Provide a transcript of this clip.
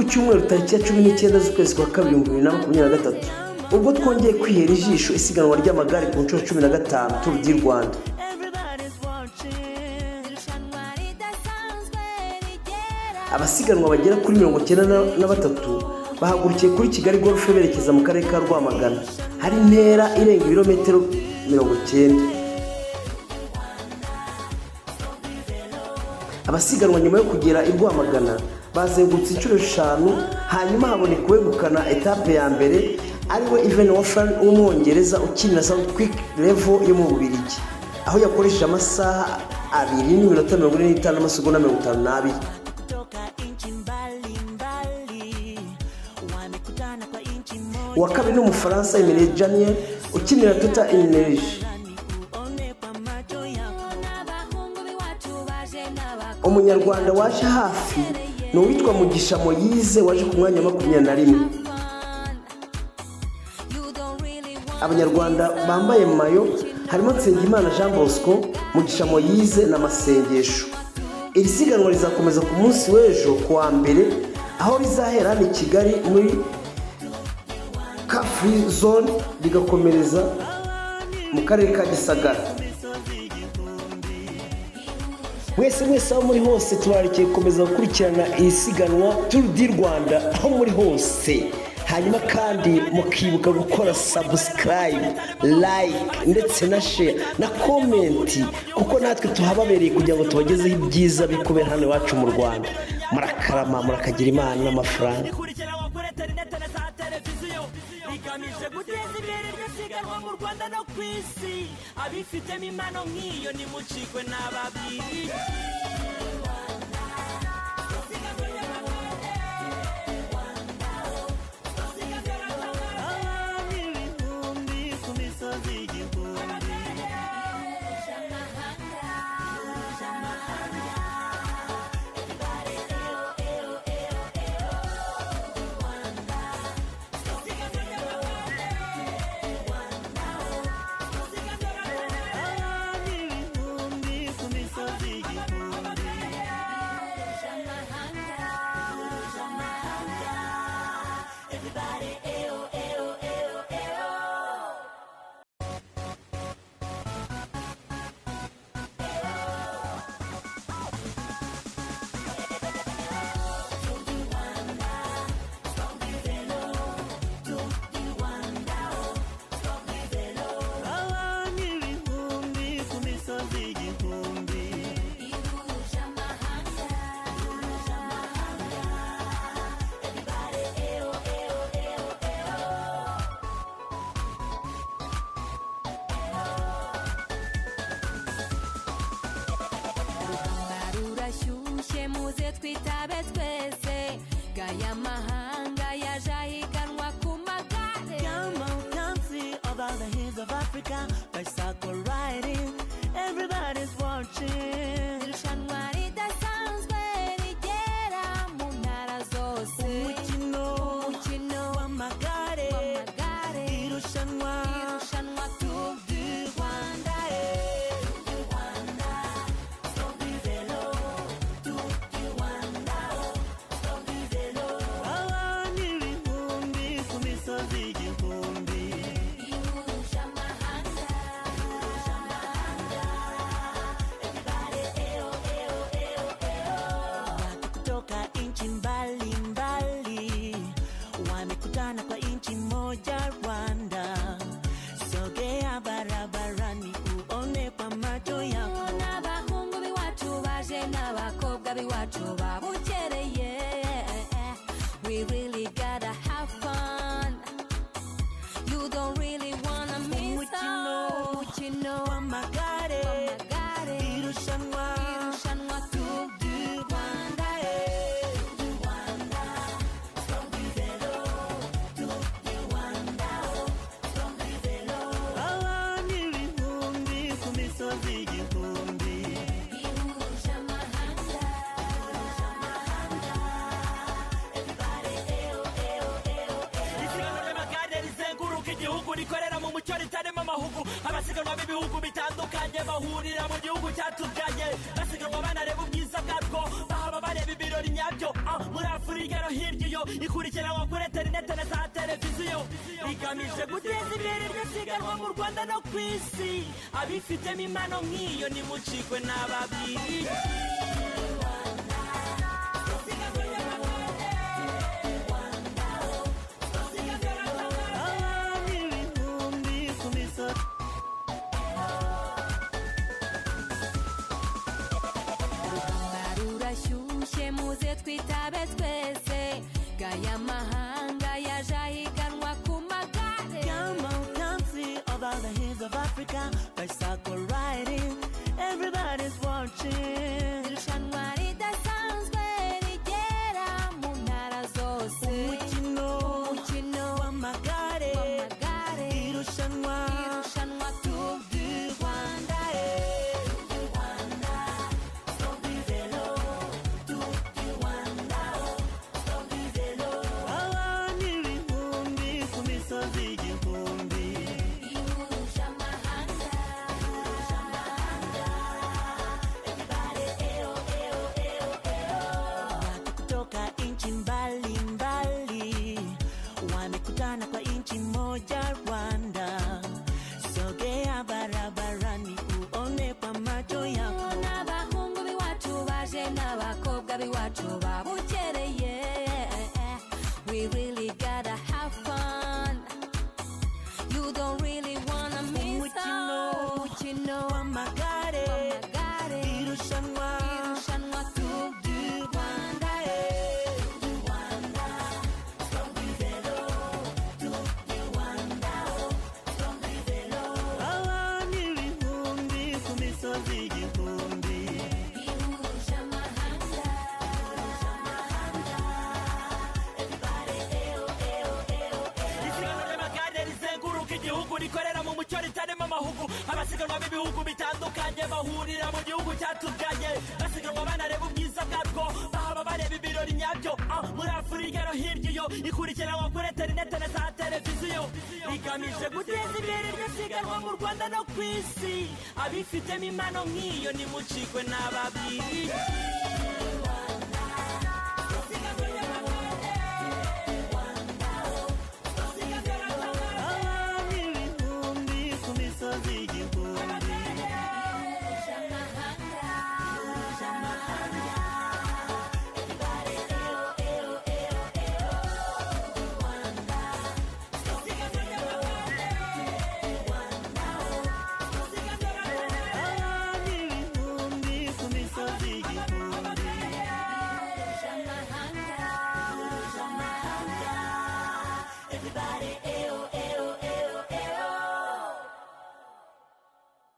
cyumweru tariki ya 19 z'ukwezi kwa kabiri 2023 ubwo twongeye kwihera ijisho isiganwa ry'amagare ku nshuro 15 Tour du Rwanda. Abasiganwa bagera kuri 93 bahagurukiye kuri Kigali Golf berekeza mu karere ka Rwamagana. Hari intera irenga ibirometero 90. Abasiganwa nyuma yo kugera i Rwamagana bazengurutse inshuro 5 hanyuma haboneka wegukana etape ya mbere ariwe Ivan Offran w'umwongereza ukinira South Quick Level yo mu Bubiligi, aho yakoresheje amasaha 2:45 n'amasegonda 52. Uwa kabiri n'Umufaransa Emile Janier ukinira Total Energy. Umunyarwanda waje hafi ni uwitwa Mugisha Moyize waje ku mwanya wa 21. Abanyarwanda bambaye mayo harimo Nsengimana Jean Bosco, Mugisha Moyize na Masengesho. Iri siganwa rizakomeza ku munsi w'ejo kuwa mbere aho rizahera ni Kigali muri Car Free Zone rigakomereza mu karere ka Gisagara. Mwese aho muri hose tubarikiye gukomeza gukurikirana isiganwa Tour du Rwanda aho muri hose, hanyuma kandi mukibuka gukora subscribe, like ndetse na share na comment, kuko natwe tuhababereye kugira ngo tubagezeho ibyiza bikubera hano iwacu mu Rwanda. Murakarama, murakagira Imana n'amafaranga. Igamije guteza imbere iryo mu Rwanda no ku isi. Abifitemo impano nk'iyo nimucikwe n'ababwiri. Africa, bicycle riding, everybody's watching. Irushanwa ridasanzwe rigera mu ntara zose. Umukino w'amagare, irushanwa Tour du Rwanda. Tour du vélo, Tour du Rwanda. Tour du vélo. Abantu ibihumbi ku misozi igihumbi. We really gotta have fun. You don't really wanna miss out. Umukino w'amagare, irushanwa Tour du Rwanda. Tour du vélo, Tour du Rwanda. Tour du vélo. Abantu ibihumbi ku misozi igihumbi. Rikorera mu mucyo ritarimo amahugu, abasiganwa b'ibihugu bitandukanye bahurira mu gihugu cyatubyaye, basiganwa banareba ubwiza bwatwo, bahaba bareba ibirori nyabyo muri Afurika no hirya iyo ikurikiranwa kuri interinete na za televiziyo igamije guteza imbere iryo siganwa mu Rwanda no ku isi abifitemo impano nk'iyo nimucikwe n'ababiri muze twitabe twese gaya mahanga yaje ahiganwa ku magare. Come on, come see about the hills of Africa, bicycle riding, everybody's watching. Irushanwa ridasanzwe rigera mu ntara zose. Umukino w'amagare, irushanwa Tour du Rwanda. Wamekutana kwa inchi moja Rwanda, sogea barabarani uone kwa macho yako. N'abahungu b'iwacu baje n'abakobwa b'iwacu babukereye. We really gotta have fun. You don't really wanna miss out. Umukino w'amagare, irushanwa Tour du Rwanda. rikorera mu mucyo ritarimo amahugu abasiganwa b'ibihugu bitandukanye bahurira mu gihugu cyatuganye basiganwa banareba ubwiza bwabwo bahaba bareba ibirori nyabyo muri Afurika no hirya iyo ikurikiranwa kuri interinete na za televiziyo igamije guteza imbere iryo siganwa mu Rwanda no ku isi abifitemo impano nk'iyo nimucikwe n'ababiri